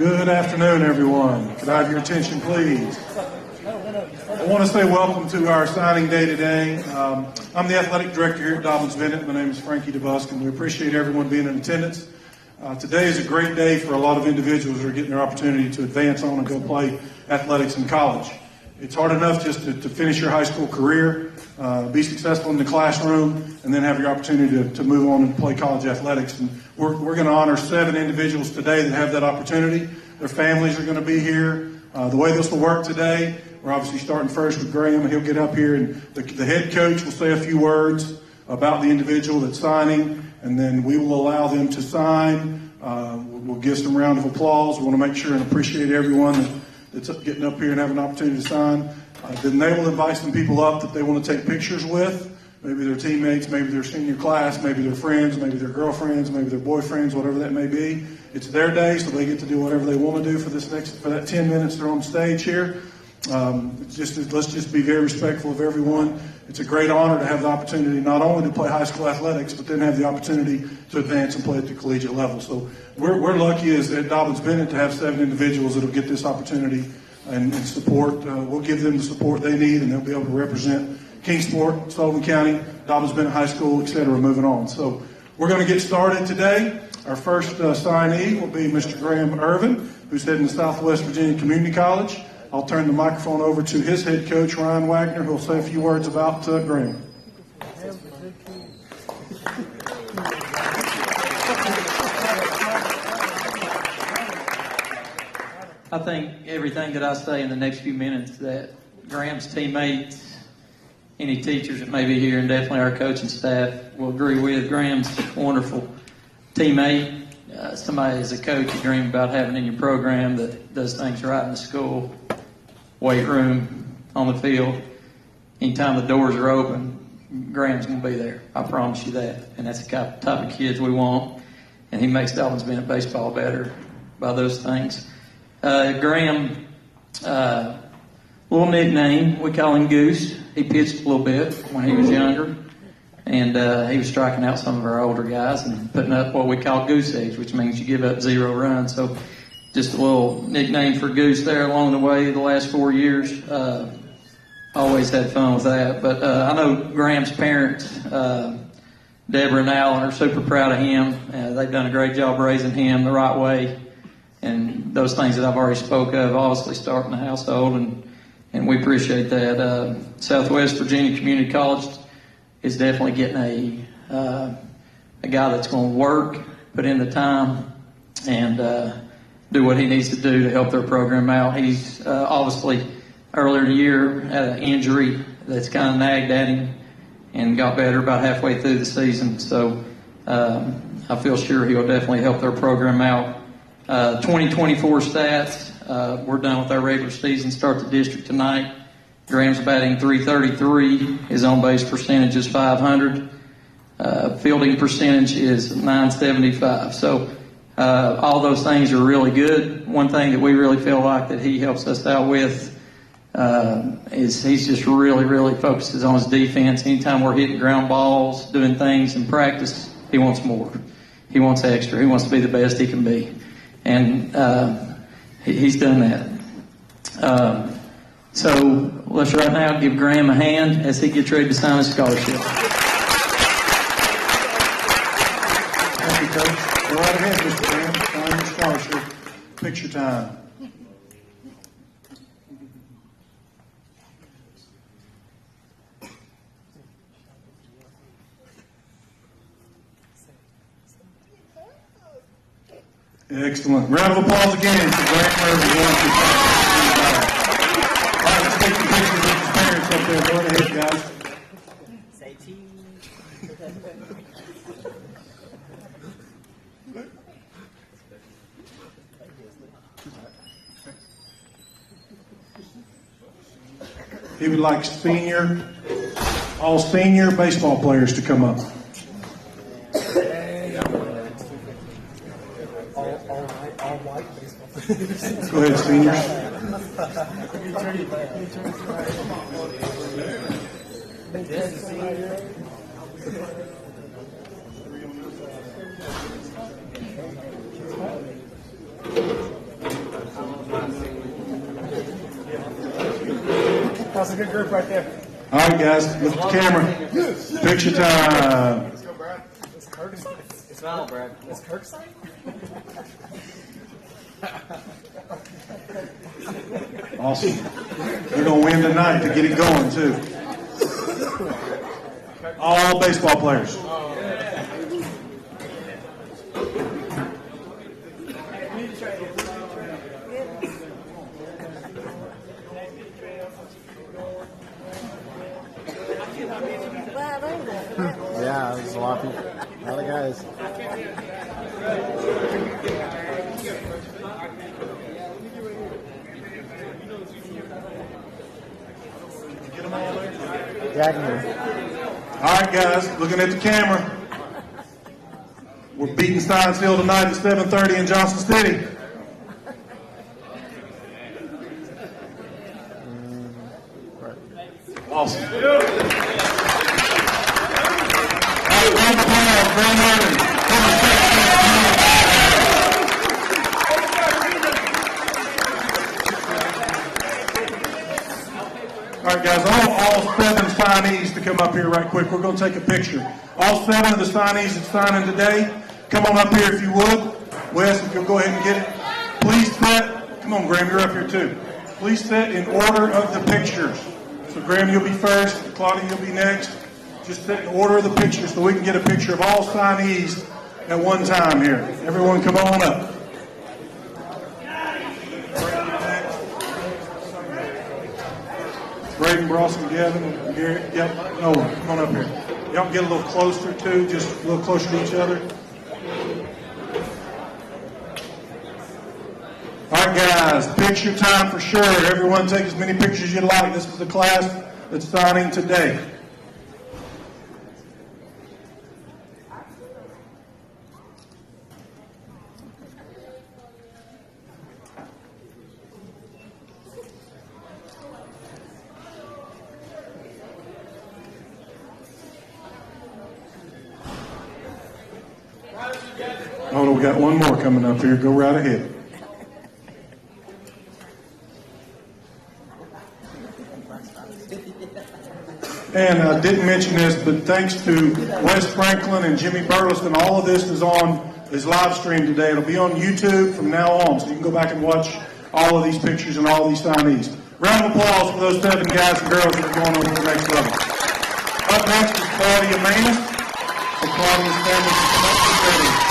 Good afternoon, everyone. Could I have your attention, please? I want to say welcome to our signing day today. I'm the athletic director here at Dobyns-Bennett. My name is Frankie DeBusk, and we appreciate everyone being in attendance. Today is a great day for a lot of individuals who are getting their opportunity to advance on and go play athletics in college. It's hard enough just to finish your high school career, be successful in the classroom, and then have your opportunity to move on and play college athletics. And we're going to honor 7 individuals today that have that opportunity. Their families are going to be here. The way this will work today, we're obviously starting first with Graham, and he'll get up here, and the head coach will say a few words about the individual that's signing, and then we will allow them to sign. We'll give some round of applause. We want to make sure and appreciate everyone that's getting up here and having an opportunity to sign. Then they will invite some people up that they want to take pictures with, maybe their teammates, maybe their senior class, maybe their friends, maybe their girlfriends, maybe their boyfriends, whatever that may be. It's their day, so they get to do whatever they want to do for that 10 minutes they're on stage here. Let's just be very respectful of everyone. It's a great honor to have the opportunity not only to play high school athletics, but then have the opportunity to advance and play at the collegiate level. So we're lucky as at Dobyns-Bennett to have 7 individuals that will get this opportunity and support. We'll give them the support they need, and they'll be able to represent Kingsport, Sullivan County, Dobyns-Bennett High School, etc. moving on. So we're going to get started today. Our first signee will be Mr. Graham Irvin, who's heading to Southwest Virginia Community College. I'll turn the microphone over to his head coach, Ryan Wagner, who will say a few words about Graham. I think everything that I say in the next few minutes that Graham's teammates, any teachers that may be here, and definitely our coaching staff will agree with. Graham's a wonderful teammate, somebody as a coach you dream about having in your program that does things right in the school, weight room, on the field. Anytime the doors are open, Graham's going to be there. I promise you that. And that's the type of kids we want. And he makes Dobyns-Bennett baseball better by those things. Graham, little nickname, we call him Goose. He pitched a little bit when he was younger. And he was striking out some of our older guys and putting up what we call goose eggs, which means you give up 0 runs. So just a little nickname for Goose there along the way the last 4 years. Always had fun with that. But I know Graham's parents, Deborah and Alan, are super proud of him. They've done a great job raising him the right way. And those things that I've already spoke of obviously start in the household, and we appreciate that. Southwest Virginia Community College is definitely getting a guy that's going to work, put in the time, and do what he needs to do to help their program out. He's obviously earlier in the year had an injury that's kind of nagged at him and got better about halfway through the season. So I feel sure he'll definitely help their program out. 2024 stats, we're done with our regular season, start the district tonight. Graham's batting .333, his on-base percentage is .500, fielding percentage is .975. So all those things are really good. One thing that we really feel like that he helps us out with is he's just really, really focuses on his defense. Anytime we're hitting ground balls, doing things in practice, he wants more. He wants extra. He wants to be the best he can be. And he's done that. So let's right now give Graham a hand as he gets ready to sign his scholarship. Thank you, Coach. Go right ahead, Mr. Graham. Sign your scholarship. Picture time. Excellent. Round of applause again for Graham Irvin. All right, let's take the pictures with his parents up there. Go ahead, guys. Say cheese. He would like all senior baseball players to come up. Go ahead, seniors. good group right there. All right, guys, look at the camera. Picture time. Let's go, Brad. It's Kirk. It's not, Brad. It's Kirk sign? Awesome. We're going to win tonight to get it going, too. All baseball players. Yeah, there's a lot of people, a lot of guys. Yeah, I can hear. All right, guys, looking at the camera. We're beating Science Hill tonight at 7:30 in Johnson City. Awesome. All right, guys, I want all 7 signees to come up here right quick. We're going to take a picture. All 7 of the signees that's signing today, come on up here if you would. Wes, if you'll go ahead and get it. Please set, come on, Graham, you're up here too. Please set in order of the pictures. So, Graham, you'll be first. Claudia, you'll be next. Just set in order of the pictures so we can get a picture of all signees at one time here. Everyone come on up. Braden, Bryson, Gavin, Garrett. Yep. Oh, come on up here. Y'all can get a little closer too, just a little closer to each other. All right, guys, picture time for sure. Everyone take as many pictures as you like. This is the class that's signing today. Oh, we got one more coming up here. Go right ahead. And I didn't mention this, but thanks to Wes Franklin and Jimmy Burleson, all of this is live streamed today. It'll be on YouTube from now on, so you can go back and watch all of these pictures and all of these signees. Round of applause for those 7 guys and girls that are going on to the next level. Up next is Claudia Manus, and Claudia's family from Commerford.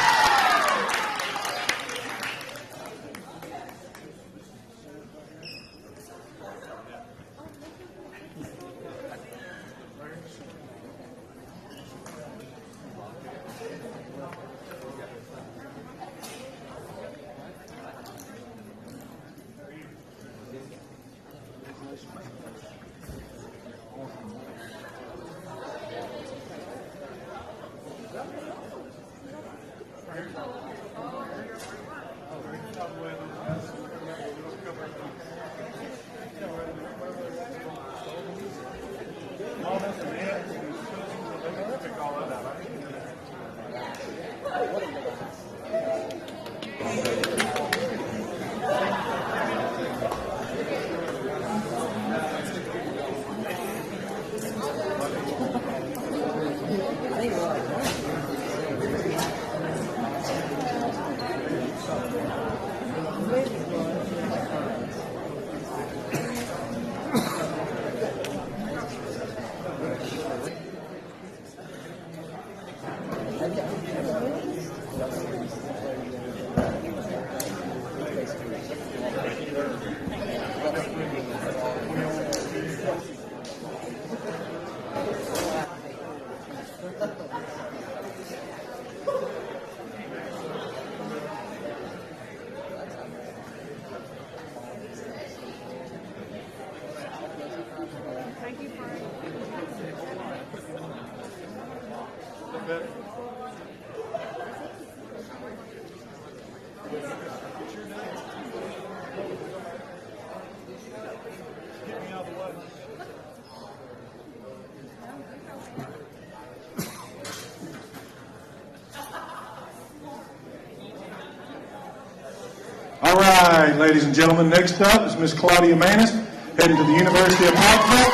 All right, ladies and gentlemen, next up is Miss Claudia Manus, heading to the University of Pikeville.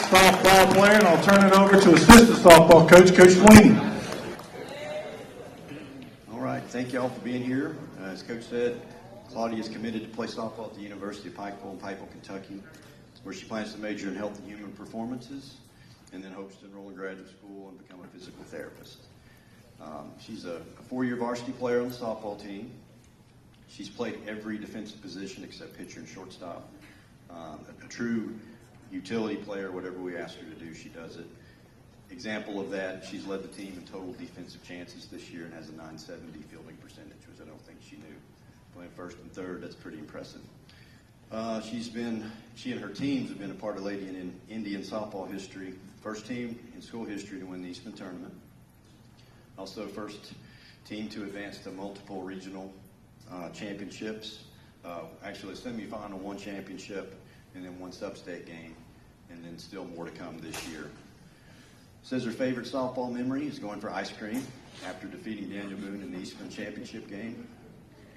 Softball player, and I'll turn it over to assistant softball coach, Coach Sweeney. All right, thank you all for being here. As Coach said, Claudia is committed to play softball at the University of Pikeville in Pikeville, Kentucky, where she plans to major in health and human performances and then hopes to enroll in graduate school and become a physical therapist. She's a four-year varsity player on the softball team. She's played every defensive position except pitcher and shortstop. A true utility player, whatever we ask her to do, she does it. Example of that, she's led the team in total defensive chances this year and has a 970 fielding percentage, which I don't think she knew. Playing first and third, that's pretty impressive. She and her teams have been a part of Lady in Indian softball history. First team in school history to win the Eastman tournament. Also first team to advance to multiple regional championships. Actually a semifinal, one championship, and then one sub-state game, and then still more to come this year. Says her favorite softball memory is going for ice cream after defeating Daniel Boone in the Eastman championship game.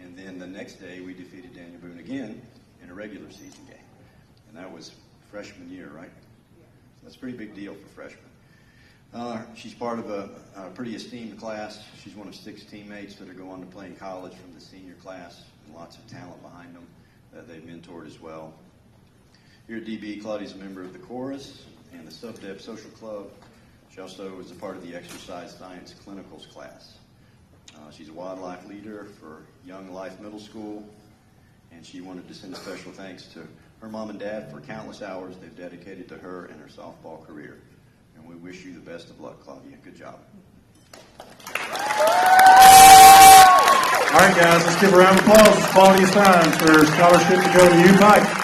And then the next day we defeated Daniel Boone again in a regular season game. And that was freshman year, right? That's a pretty big deal for freshmen. She's part of a pretty esteemed class. She's one of 6 teammates that are going to play in college from the senior class, and lots of talent behind them that they've mentored as well. Here at DB, Claudia's a member of the chorus and the Sub-Deb Social Club. She also is a part of the exercise science clinicals class. She's a wildlife leader for Young Life Middle School, and she wanted to send a special thanks to her mom and dad for countless hours they've dedicated to her and her softball career. And we wish you the best of luck, Claudia. Good job. All right, guys, let's give a round of applause to Claudia Stein for her scholarship to go to U-Pike.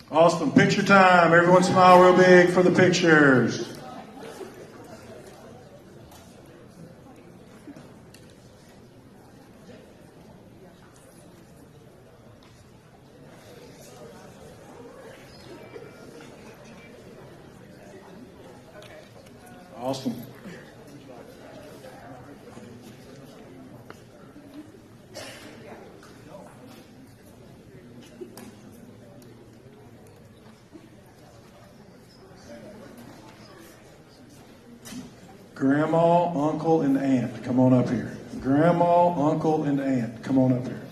Awesome. Picture time. Everyone smile real big for the pictures. Awesome. Grandma, uncle, and aunt, come on up here. Grandma, uncle, and aunt, come on up here.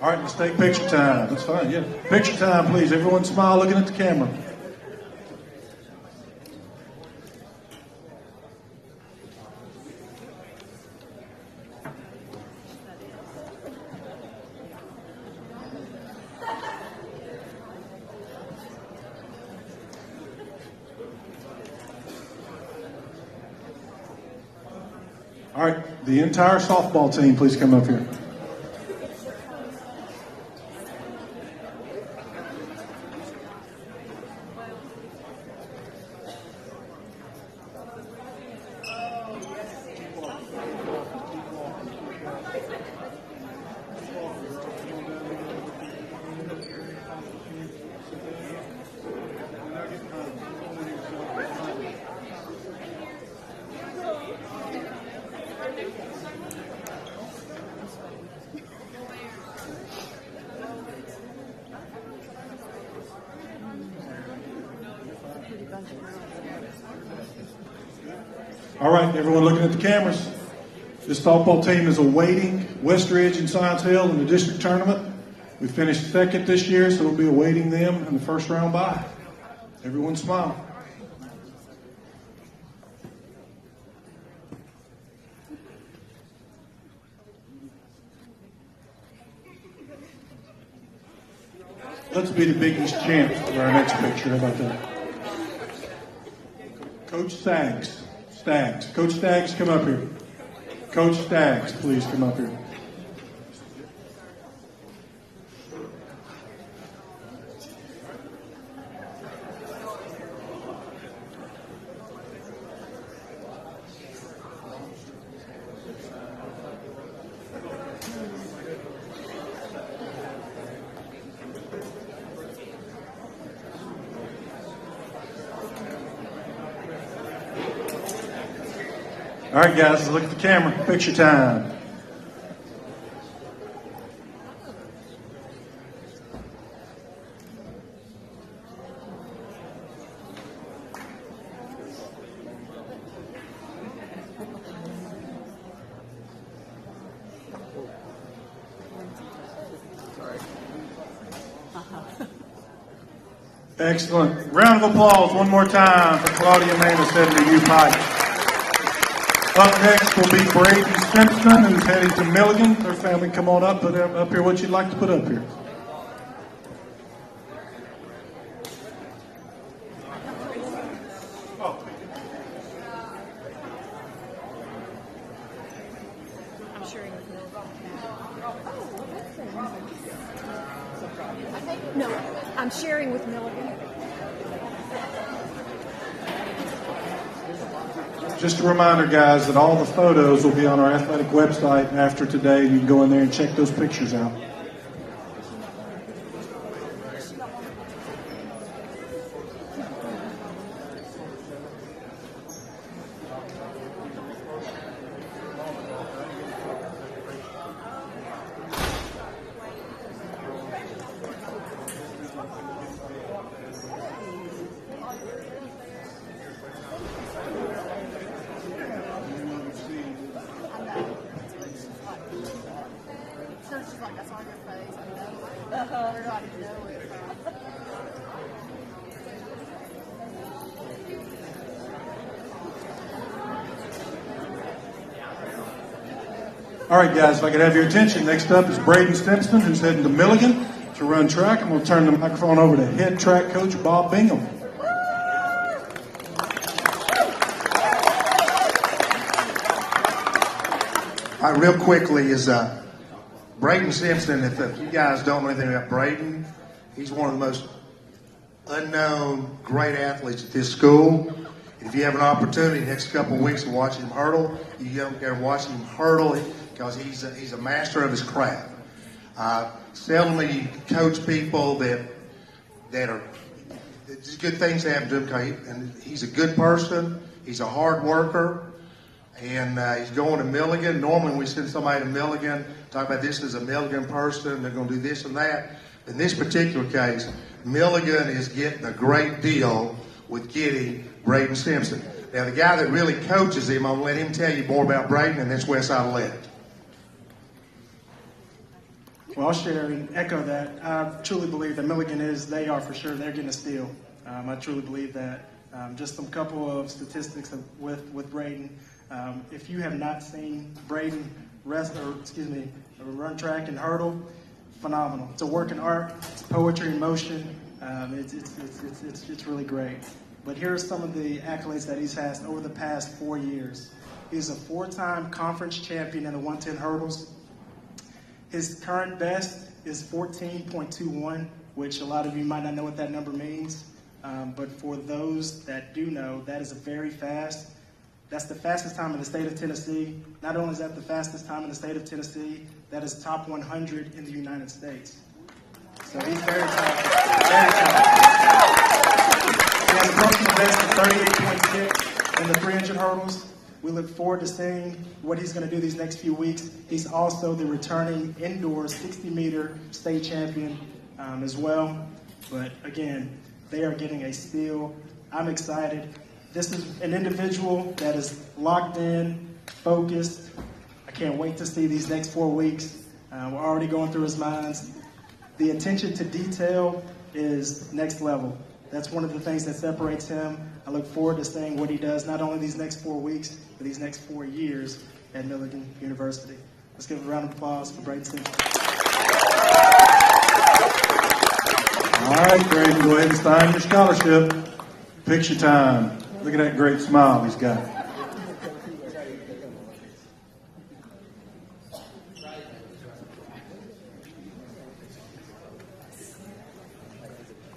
All right, let's take picture time. That's fine, yeah. Picture time, please. Everyone smile looking at the camera. All right, the entire softball team, please come up here. All right, everyone looking at the cameras. This softball team is awaiting Westridge and Science Hill in the district tournament. We finished second this year, so we'll be awaiting them in the first round bye. Everyone smile. Let's be the Big East champs for our next picture. How about that? Coach Staggs. Coach Staggs, come up here. Coach Staggs, please come up here. All right, guys, let's look at the camera. Picture time. Excellent. Round of applause one more time for Claudia Manus heading to U Pike. Up next will be Braden Simpson, who's heading to Milligan. Their family, come on up, put up here what you'd like to put up here. I'm sharing with Milligan. No, I'm sharing with Milligan. Just a reminder, guys, that all the photos will be on our athletic website after today. You can go in there and check those pictures out. All right, guys, if I could have your attention. Next up is Braden Simpson, who's heading to Milligan to run track. I'm going to turn the microphone over to head track coach Bob Bingham. All right, real quickly is Braden Simpson. If you guys don't know anything about Brayden, he's one of the most unknown great athletes at this school. If you have an opportunity next couple of weeks to watch him hurdle, you get there and watch him hurdle because he's a master of his craft. Seldomly you coach people that are it's good things to happen to him. And he's a good person. He's a hard worker. And he's going to Milligan. Normally when we send somebody to Milligan, talk about this as a Milligan person, they're going to do this and that. In this particular case, Milligan is getting a great deal with getting Braden Simpson. Now, the guy that really coaches him, I'm going to let him tell you more about Brayden, and that's Westside Elect. Well, I'll share and echo that. I truly believe that Milligan they are for sure, they're getting a steal. I truly believe that. Just some couple of statistics with Brayden. If you have not seen Brayden run track and hurdle, phenomenal. It's a work in art, it's poetry in motion. It's really great. But here are some of the accolades that he's had over the past 4 years. He's a 4-time conference champion in the 110 hurdles. His current best is 14.21, which a lot of you might not know what that number means. But for those that do know, that is very fast. That's the fastest time in the state of Tennessee. Not only is that the fastest time in the state of Tennessee, that is top 100 in the United States. So he's very talented. Very talented. He has a personal best of 38.6 in the 300 hurdles. We look forward to seeing what he's going to do these next few weeks. He's also the returning indoor 60-meter state champion as well. But again, they are getting a steal. I'm excited. This is an individual that is locked in, focused. I can't wait to see these next 4 weeks. We're already going through his minds. The attention to detail is next level. That's one of the things that separates him. I look forward to seeing what he does, not only these next 4 weeks, but these next 4 years at Milligan University. Let's give a round of applause for Brayden Simpson. All right, Brayden, go ahead and sign your scholarship. Picture time. Look at that great smile he's got.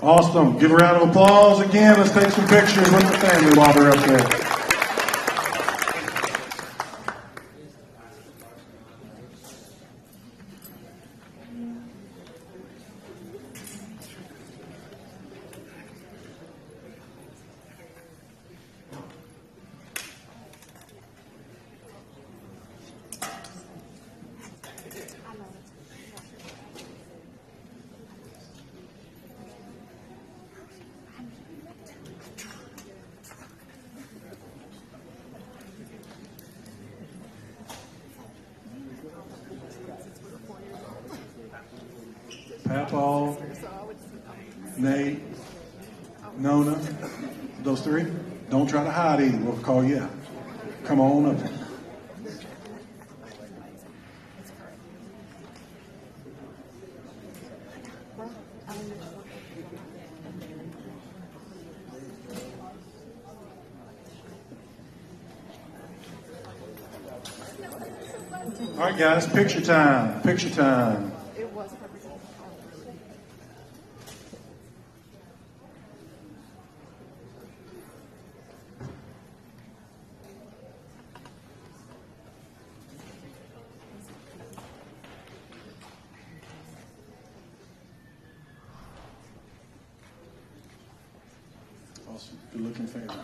Awesome. Give a round of applause again. Let's take some pictures with the family while they're up there. Papaw, Nate, Nona, those three. Don't try to hide either. We'll call you out. Come on up. All right, guys, picture time. Picture time. Awesome. Good looking family.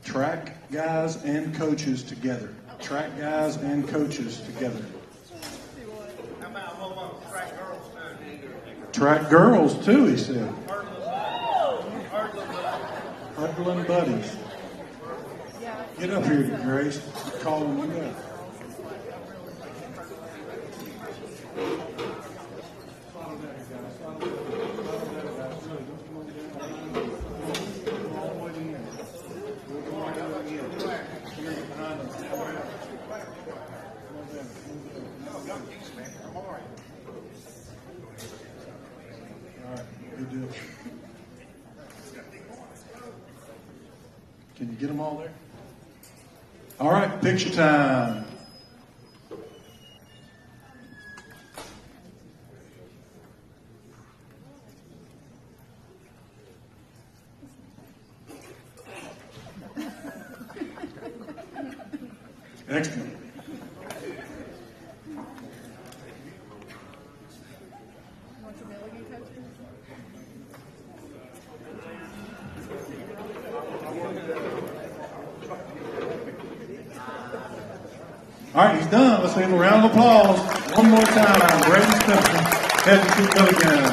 Track guys and coaches together. Track guys and coaches together. How about track girls too? Track girls too, he said. Hurdling buddies. Get up here, Grace. Calling you up. Good deal. Can you get them all there? All right, picture time. Excellent. All right, he's done. Let's give him a round of applause. One more time. Braden Simpson, head to Milligan.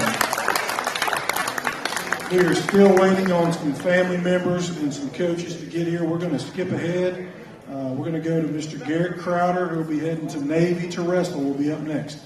We are still waiting on some family members and some coaches to get here. We're going to skip ahead. We're going to go to Mr. Garrick Crowder, who will be heading to Navy to wrestle. We'll be up next.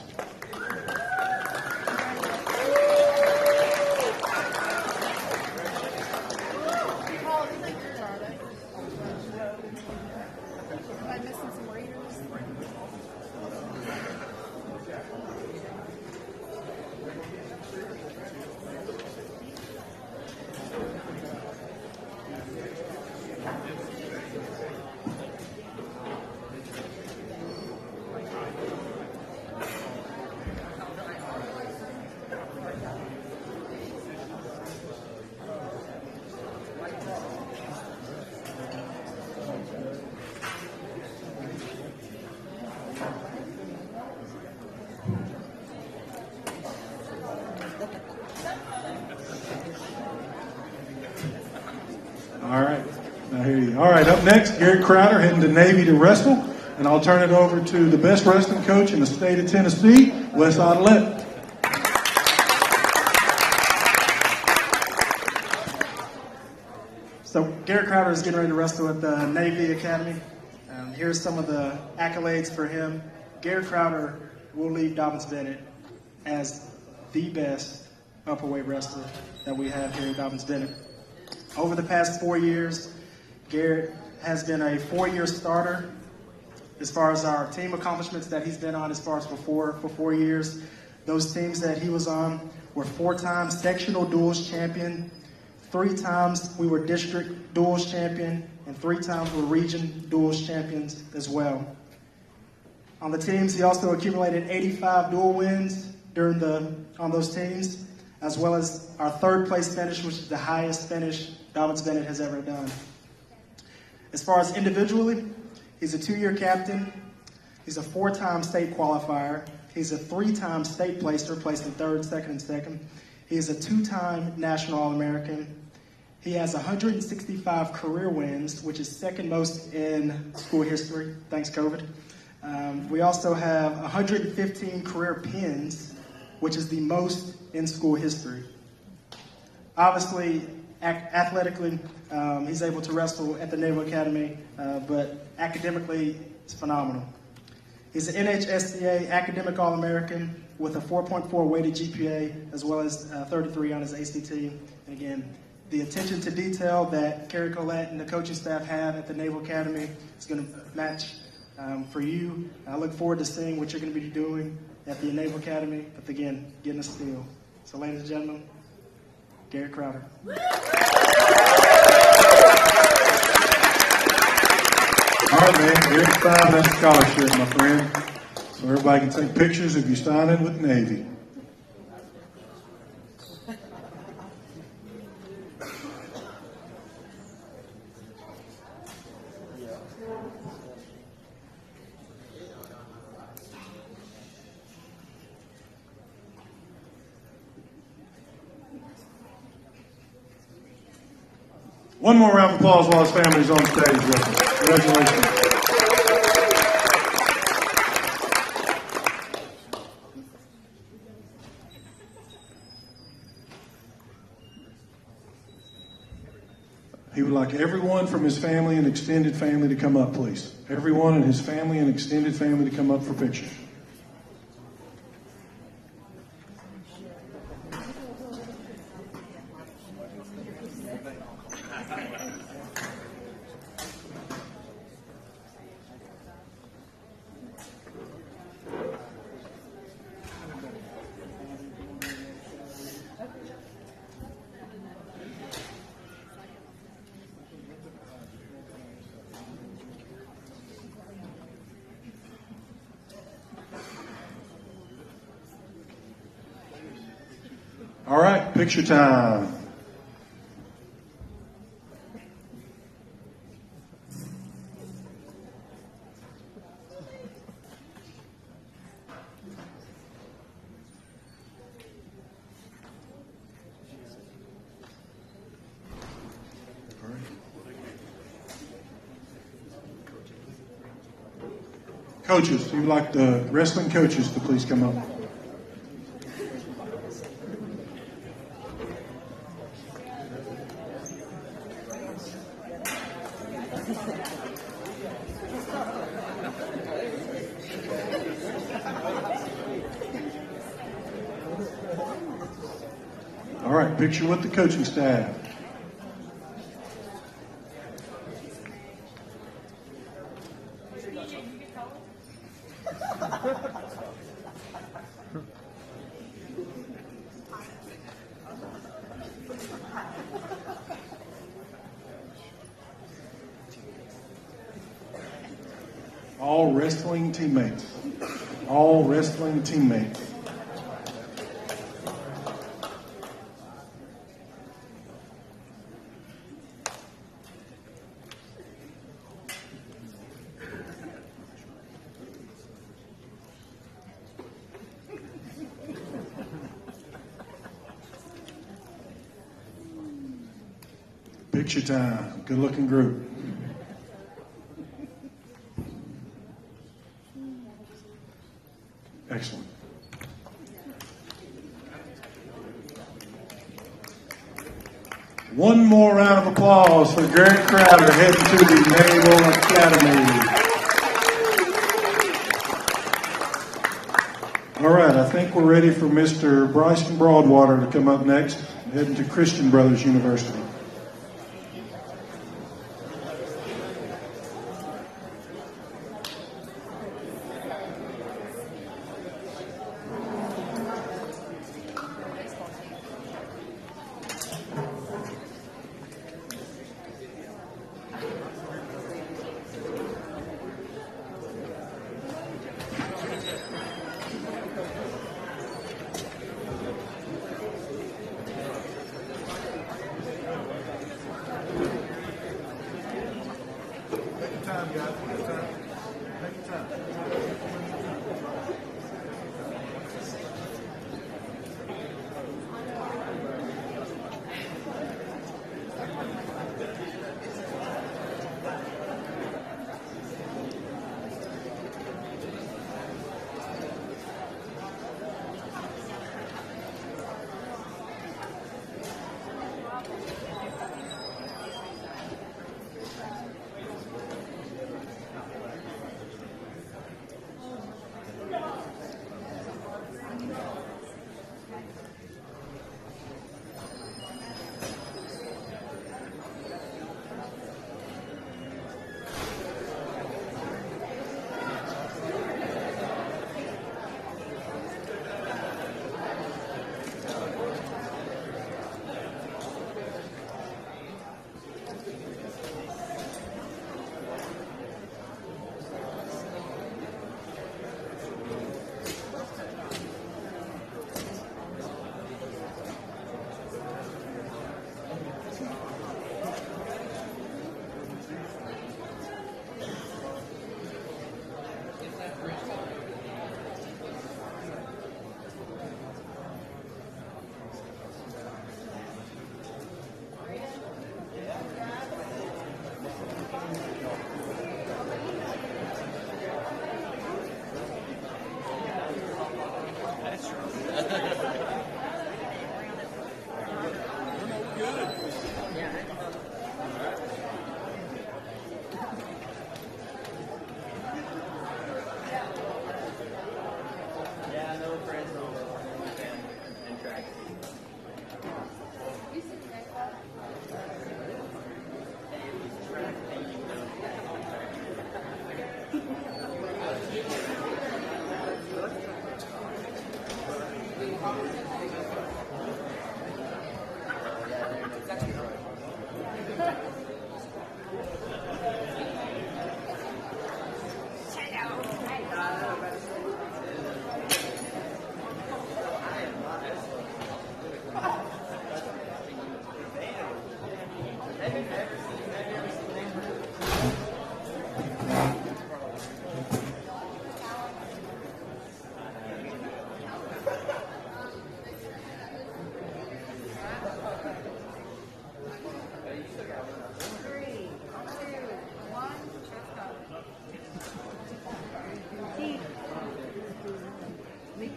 All right. I hear you. All right, up next, Garrick Crowder heading to Navy to wrestle. And I'll turn it over to the best wrestling coach in the state of Tennessee, Wes Adelette. So Garrick Crowder is getting ready to wrestle at the Navy Academy. Here's some of the accolades for him. Garrick Crowder will leave Dobyns-Bennett as the best upperweight wrestler that we have here at Dobyns-Bennett. Over the past 4 years, Garrett has been a 4-year starter. As far as our team accomplishments that he's been on as far as for 4 years, those teams that he was on were 4-time sectional duals champion, 3 times we were district duals champion, and 3 times we were region duals champions as well. On the teams, he also accumulated 85 dual wins on those teams, as well as our 3rd place finish, which is the highest finish Dobyns-Bennett has ever done. As far as individually, he's a 2-year captain. He's a 4-time state qualifier. He's a 3-time state placer, placed in 3rd, 2nd, and 2nd. He is a 2-time National All-American. He has 165 career wins, which is 2nd most in school history, thanks COVID. We also have 115 career pins, which is the most in school history. Obviously, athletically, he's able to wrestle at the Naval Academy, but academically, it's phenomenal. He's an NHSCA Academic All-American with a 4.4 weighted GPA, as well as 33 on his ACT. And again, the attention to detail that Carrie Collette and the coaching staff have at the Naval Academy is going to match for you. I look forward to seeing what you're going to be doing at the Naval Academy, but again, getting a steal. So ladies and gentlemen, Garrick Crowder. All right, man. Here's 5 minute scholarship, my friend. So everybody can take pictures if you sign in with Navy. One more round of applause while his family's on stage with us. Congratulations. He would like everyone from his family and extended family to come up, please. Everyone in his family and extended family to come up for pictures. All right, picture time. Coaches, we would like the wrestling coaches to please come up. All right, picture with the coaching staff. All wrestling teammates. All wrestling teammates. Picture time. Good looking group. Excellent. One more round of applause for Garrick Crowder heading to the Naval Academy. All right, I think we're ready for Mr. Bryson Broadwater to come up next, heading to Christian Brothers University. time, guys. Take your time. Take your time.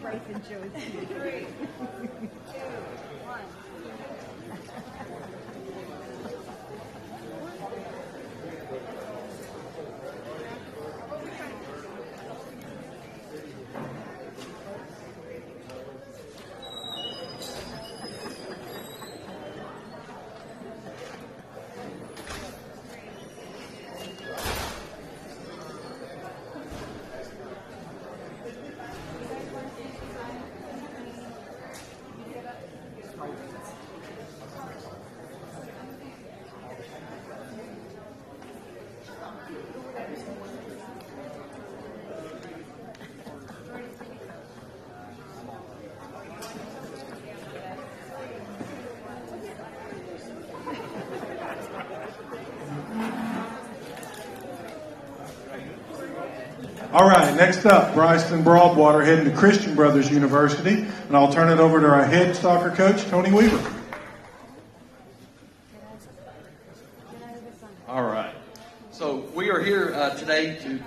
Bryson shows you. 3, 2, 1. All right, next up, Bryson Broadwater heading to Christian Brothers University, and I'll turn it over to our head soccer coach, Tony Weaver. All right. So we are here today to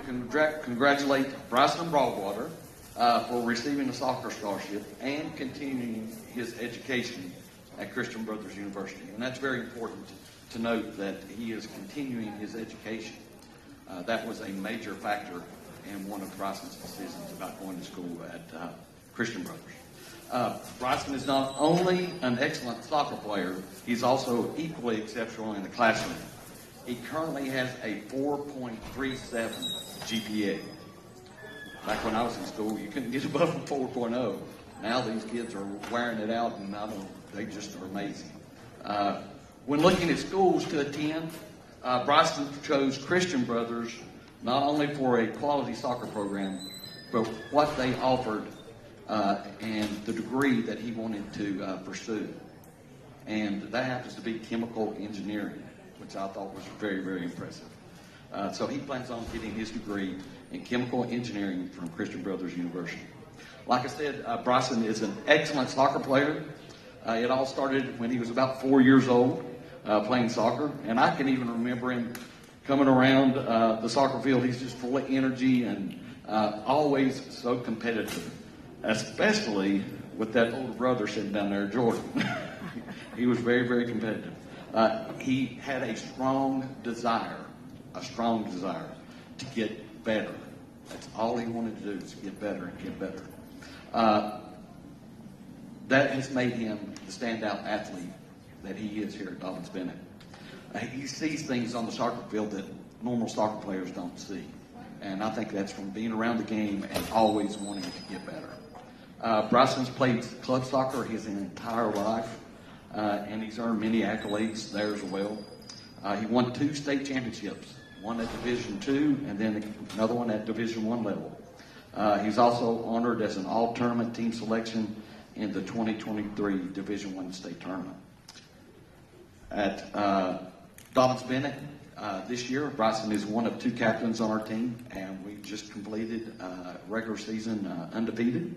congratulate Bryson Broadwater for receiving a soccer scholarship and continuing his education at Christian Brothers University. And that's very important to note that he is continuing his education. That was a major factor in one of Bryson's decisions about going to school at Christian Brothers. Bryson is not only an excellent soccer player, he's also equally exceptional in the classroom. He currently has a 4.37 GPA. Back when I was in school, you couldn't get above a 4.0. Now these kids are wearing it out, and they just are amazing. When looking at schools to attend, Bryson chose Christian Brothers not only for a quality soccer program, but what they offered and the degree that he wanted to pursue. And that happens to be chemical engineering, which I thought was very, very impressive. So he plans on getting his degree in chemical engineering from Christian Brothers University. Like I said, Bryson is an excellent soccer player. It all started when he was about 4 years old, playing soccer. And I can even remember him coming around the soccer field. He's just full of energy and always so competitive, especially with that older brother sitting down there, Jordan. He was very, very competitive. He had a strong desire to get better. That's all he wanted to do, is get better and get better. That has made him the standout athlete that he is here at Dobyns-Bennett. He sees things on the soccer field that normal soccer players don't see. And I think that's from being around the game and always wanting to get better. Bryson's played club soccer his entire life, and he's earned many accolades there as well. He won 2 state championships, one at Division II and then another one at Division I level. He's also honored as an all-tournament team selection in the 2023 Division I state tournament. At Dobyns-Bennett this year, Bryson is one of 2 captains on our team, and we just completed regular season undefeated.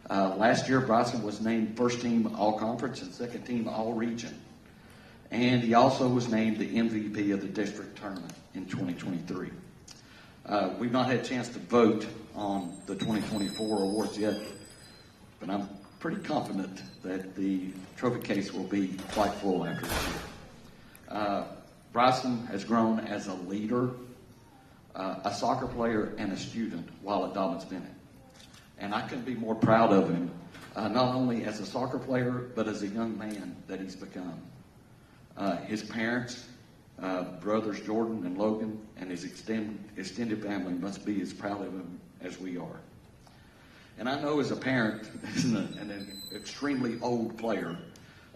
Last year, Bryson was named first team all-conference and second team all-region. And he also was named the MVP of the district tournament in 2023. We've not had a chance to vote on the 2024 awards yet, but I'm pretty confident that the trophy case will be quite full after this year. Bryson has grown as a leader, a soccer player, and a student while at Dobyns-Bennett. And I couldn't be more proud of him, not only as a soccer player, but as a young man that he's become. His parents, brothers Jordan and Logan, and his extended family must be as proud of him as we are. And I know as a parent, and an extremely old player,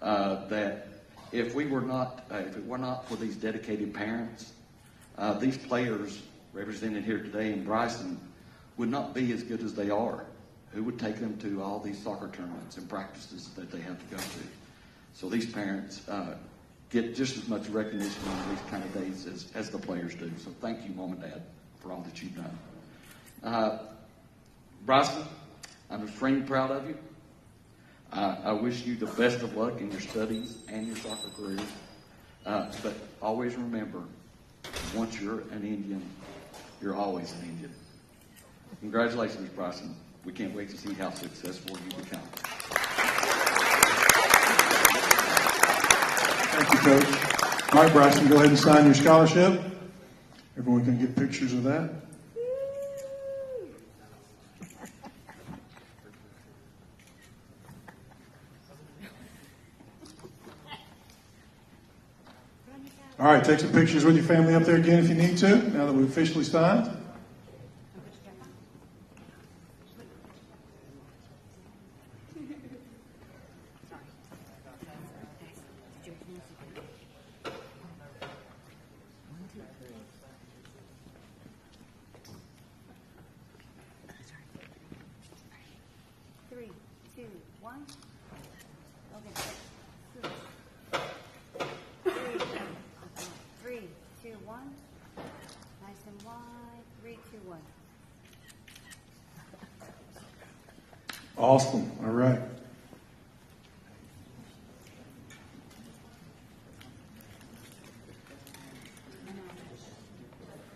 that if it were not for these dedicated parents, these players represented here today in Bryson would not be as good as they are. Who would take them to all these soccer tournaments and practices that they have to go to? So these parents get just as much recognition on these kind of days as the players do. So thank you, Mom and Dad, for all that you've done. Bryson, I'm extremely proud of you. I wish you the best of luck in your studies and your soccer careers. But always remember, once you're an Indian, you're always an Indian. Congratulations, Bryson. We can't wait to see how successful you become. Thank you, Coach. All right, Bryson, go ahead and sign your scholarship. Everyone can get pictures of that. All right, take some pictures with your family up there again if you need to, now that we've officially signed. Three, two, one. Okay. Three, two, one. Nice and wide. 3, 2, 1. Awesome. All right.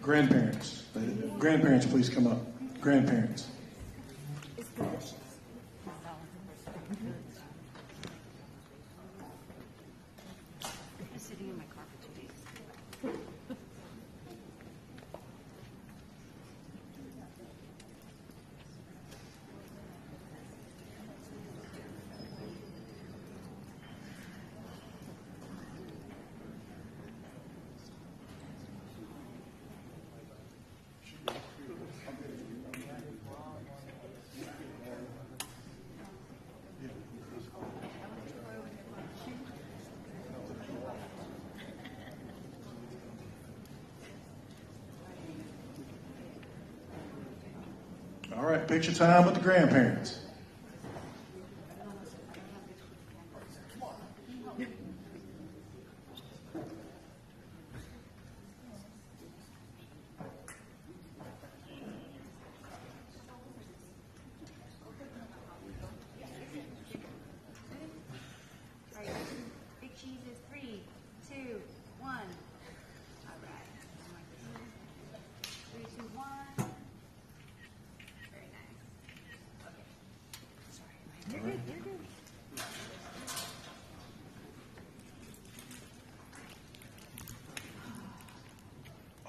Grandparents. Grandparents, please come up. Grandparents. It's delicious. I'm sitting in my car for 2 days. All right, picture time with the grandparents.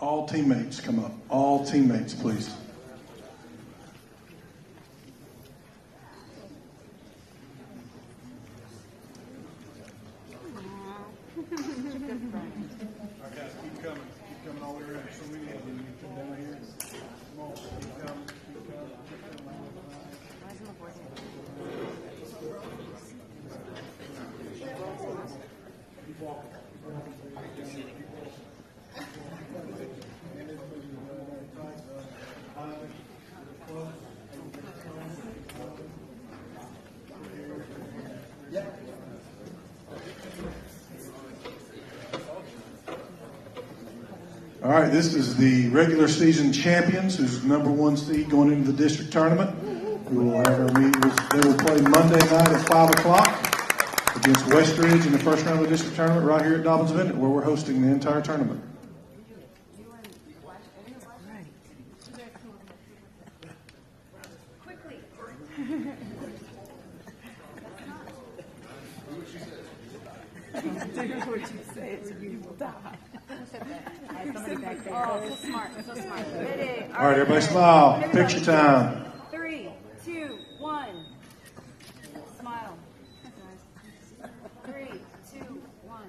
All teammates come up. All teammates, please. Keep coming all the way around. So many of them. You come down here. Come on, keep coming, keep coming. Keep walking. All right, this is the regular season champions, who's number 1 seed going into the district tournament. We will have our meeting. They will play Monday night at 5 o'clock against Westridge in the first round of the district tournament right here at Dobyns-Bennett, where we're hosting the entire tournament. Quickly. Do what you say, or you will die. Oh, so smart, so smart. Ready? All right, everybody smile. Picture time. 3, 2, 1. Smile. 3, 2, 1.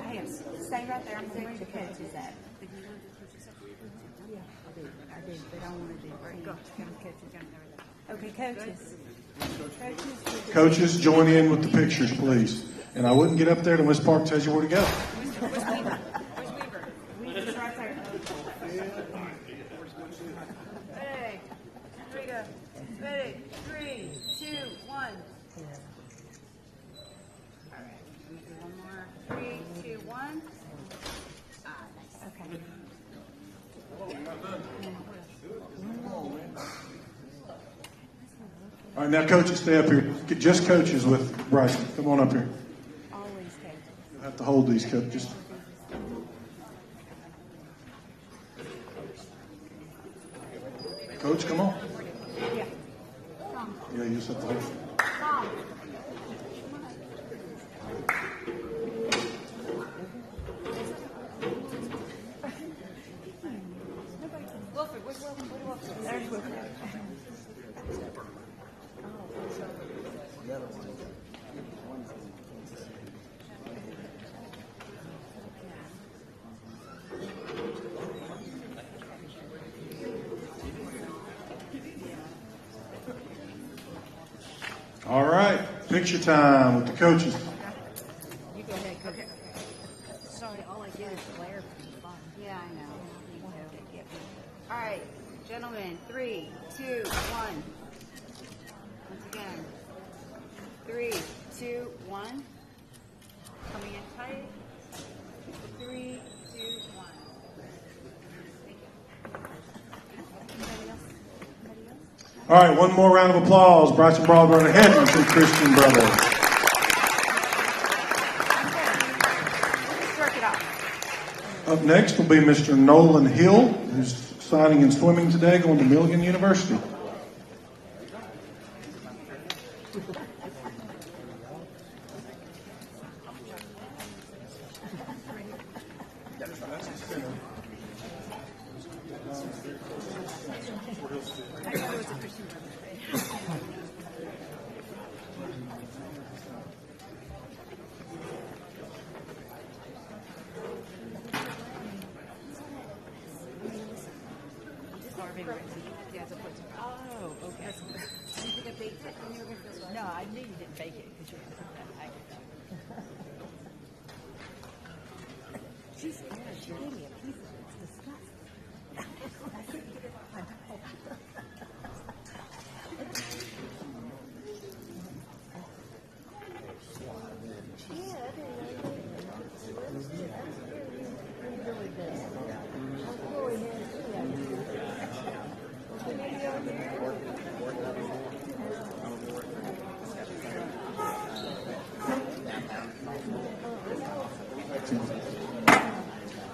Hey, stay right there. I'm going to bring the coaches up. I did, but I want to do it. Go. Okay, coaches. Coaches, join in with the pictures, please. And I wouldn't get up there till Miss Park tells you where to go. Where's Weaver? Weaver's right there. Ready? Here we go. Ready? 3, 2, 1. All right. Let me do one more. 3, 2, 1. Ah, nice. Okay. All right, now coaches, stay up here. Just coaches with Bryson. Come on up here. Always coaches. You'll have to hold these coaches. Coach, come on. Yeah. Yeah, you just have to hold. Wilford, where's Wilford? There's Wilford. All right, picture time with the coaches. You go ahead, coach. Sorry, all I did is glare for the fun. Yeah, I know. Me too. All right, gentlemen, 3, 2, 1. Once again. 3, 2, 1. Coming in tight. 3, 2, 1. Thank you. Anybody else? Anybody else? All right, one more round of applause. Bryson Broadwater and Headington Christian Brothers. Let's work it off. Up next will be Mr. Nolan Hill, who's signing in swimming today, going to Milligan University. Oh, okay. You think I baked it when you were going to feel No, I knew you didn't bake it because you were going to put that package. She's scared. She gave me a piece of it. It's disgusting. I couldn't get it off my mouth.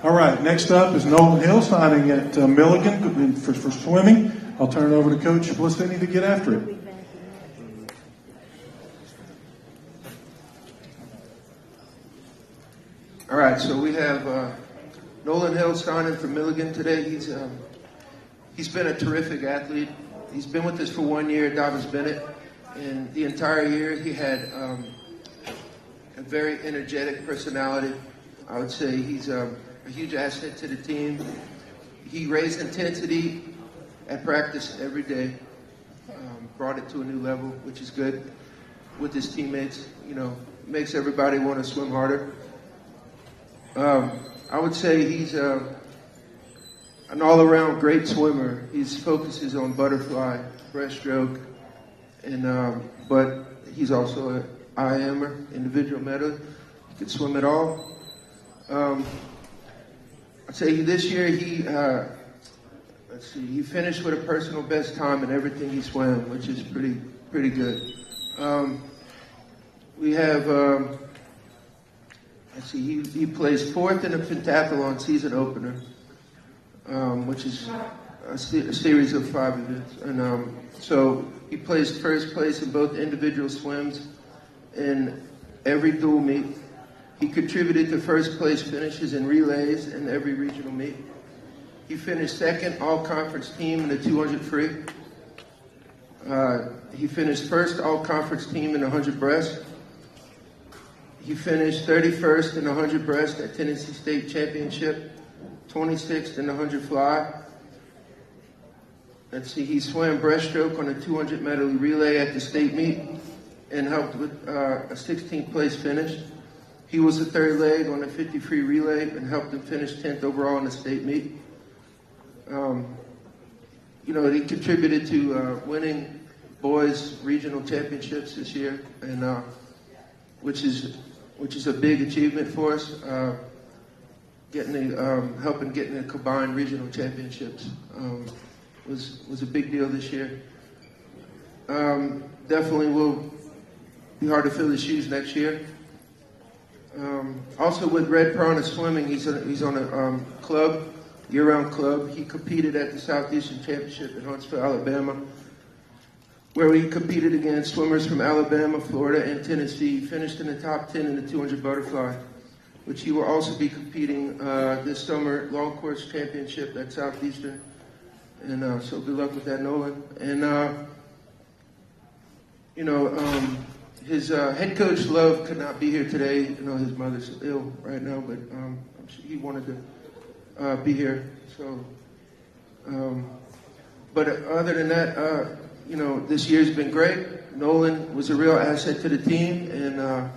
All right, next up is Nolan Hill signing at Milligan for swimming. I'll turn it over to Coach Blicini to get after it. All right, so we have Nolan Hill signing for Milligan today. He's been a terrific athlete. He's been with us for 1 year at Dobyns-Bennett, and the entire year he had a very energetic personality. I would say he's a huge asset to the team. He raised intensity at practice every day, brought it to a new level, which is good with his teammates. You know, makes everybody want to swim harder. I would say he's an all-around great swimmer. His focus is on butterfly, breaststroke, and but he's also an IMer, individual medal. He can swim it all. I'd say this year he finished with a personal best time in everything he swam, which is pretty good. We have. He placed fourth in the pentathlon season opener, which is a series of 5 events. And so he placed first place in both individual swims in every dual meet. He contributed to first place finishes in relays in every regional meet. He finished second all-conference team in the 200 free. He finished first all-conference team in the 100 breast. He finished 31st in the 100 breast at Tennessee State Championship, 26th in the 100 fly. He swam breaststroke on a 200 medley relay at the state meet and helped with a 16th place finish. He was the third leg on the 50 free relay and helped him finish 10th overall in the state meet. He contributed to winning boys regional championships this year, and which is a big achievement for us. Helping getting the combined regional championships was a big deal this year. Definitely will be hard to fill his shoes next year. Also with Red Piranha Swimming, he's on a club, year-round club. He competed at the Southeastern Championship in Huntsville, Alabama, where he competed against swimmers from Alabama, Florida, and Tennessee. He finished in the top 10 in the 200 butterfly, which he will also be competing this summer long course championship at Southeastern. And so good luck with that, Nolan. And his head coach Love could not be here today. His mother's ill right now, but I'm sure he wanted to be here. So, but other than that, this year's been great. Nolan was a real asset to the team, and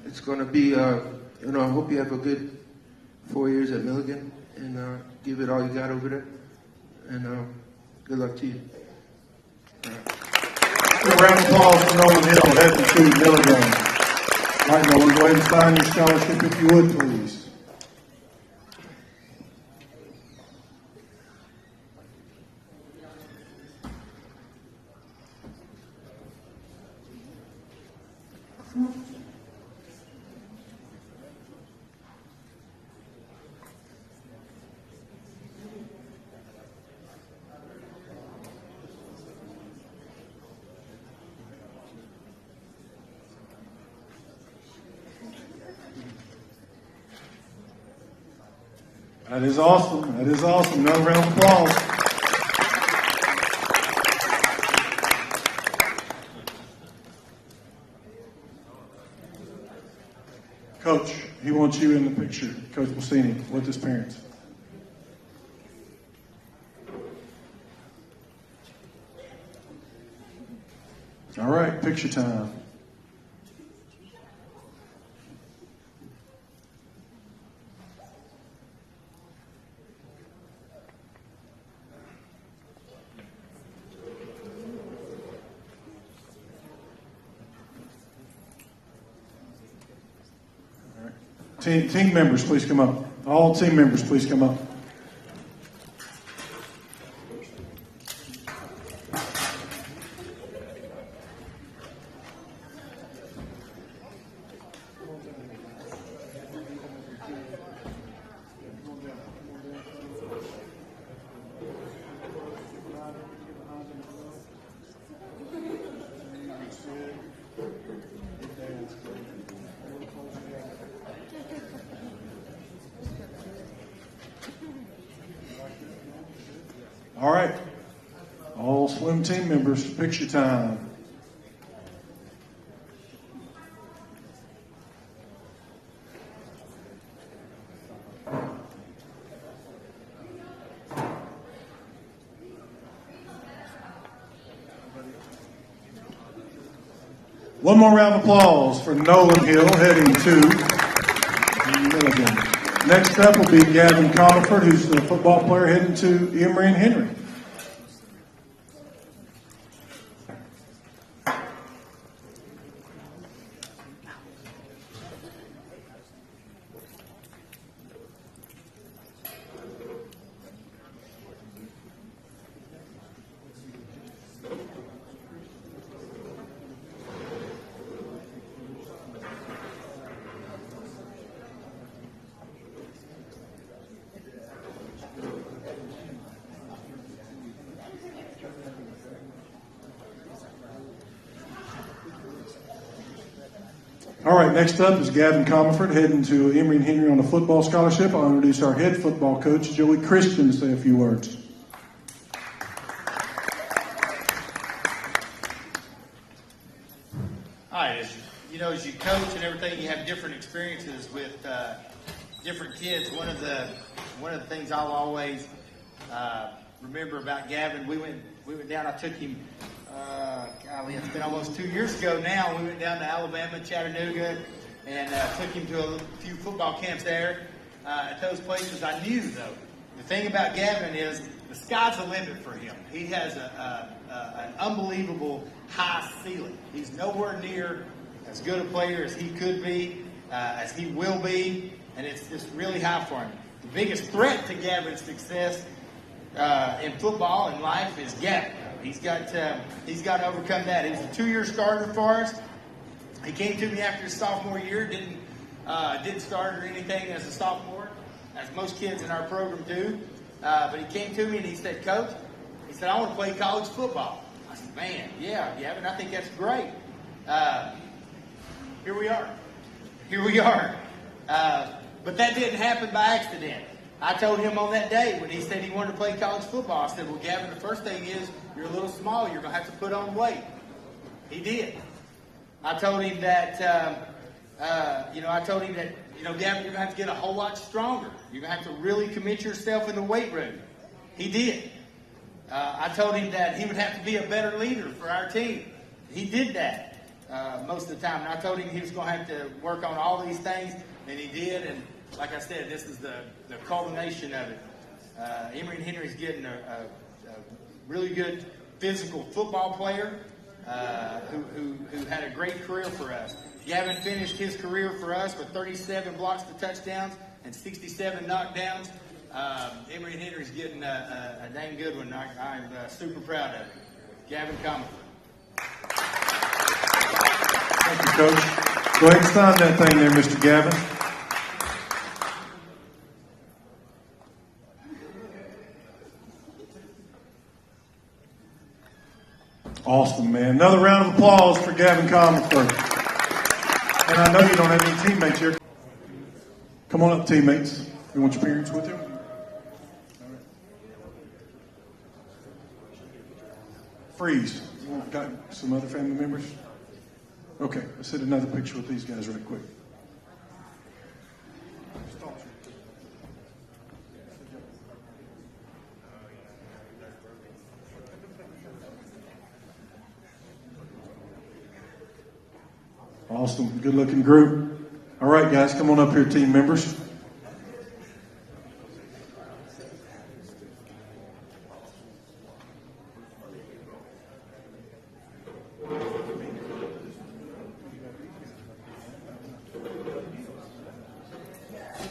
it's going to be, I hope you have a good 4 years at Milligan, and give it all you got over there. And good luck to you. A round of applause for Nolan Hill, heading to Milligan. All right, Nolan, go ahead and sign your scholarship if you would, please. That is awesome. That is awesome. Another round of applause. Coach, he wants you in the picture, Coach Blicini, with his parents. All right, picture time. Team members, please come up. All team members, please come up. All right. All swim team members, picture time. One more round of applause for Nolan Hill heading to Milligan. Next up will be Gavin Conord, who's the football player heading to Emory and Henry. All right, next up is Gavin Conord heading to Emory and Henry on a football scholarship. I'll introduce our head football coach, Joey Christian, to say a few words. Hi, as you coach and everything, you have different experiences with different kids. One of the things I'll always remember about Gavin, we went down. I took him. It's been almost 2 years ago now. We went down to Alabama, Chattanooga, and took him to a few football camps there. At those places, I knew though. The thing about Gavin is the sky's the limit for him. He has an unbelievable high ceiling. He's nowhere near as good a player as he could be, as he will be, and it's just really high for him. The biggest threat to Gavin's success in football and life is Gavin. He's got to overcome that. He was a 2-year starter for us. He came to me after his sophomore year. Didn't start or anything as a sophomore, as most kids in our program do. But he came to me and he said, "Coach," he said, "I want to play college football." I said, "Man, yeah, Gavin, I think that's great." Here we are. But that didn't happen by accident. I told him on that day when he said he wanted to play college football, I said, "Well, Gavin, the first thing is you're a little small. You're going to have to put on weight." He did. I told him that, Gavin, you're going to have to get a whole lot stronger. You're going to have to really commit yourself in the weight room. He did. I told him that he would have to be a better leader for our team. He did that most of the time. And I told him he was going to have to work on all these things, and he did. And like I said, this is the culmination of it. Emory and Henry's getting a really good physical football player who had a great career for us. Gavin finished his career for us with 37 blocks for touchdowns and 67 knockdowns. Emory and Henry's getting a dang good one. I'm super proud of it. Gavin Conord. Thank you, Coach. Go ahead and sign that thing there, Mr. Gavin. Awesome, man. Another round of applause for Gavin Conord. And I know you don't have any teammates here. Come on up, teammates. You want your parents with you? All right. Freeze. You got some other family members? Okay, let's hit another picture with these guys right quick. Awesome, good-looking group. All right, guys, come on up here, team members.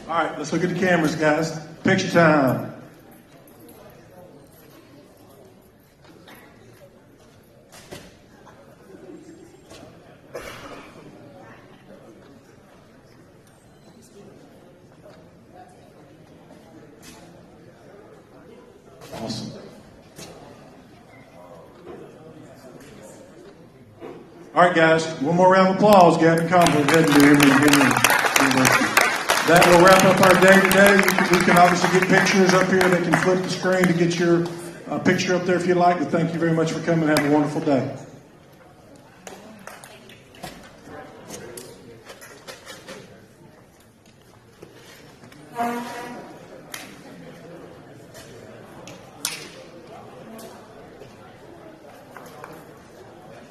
All right, let's look at the cameras, guys. Picture time. Awesome. All right, guys, one more round of applause. Gavin Conord heading to Emory University. That will wrap up our day today. We can obviously get pictures up here. They can flip the screen to get your a picture up there if you'd like, but thank you very much for coming. Have a wonderful day.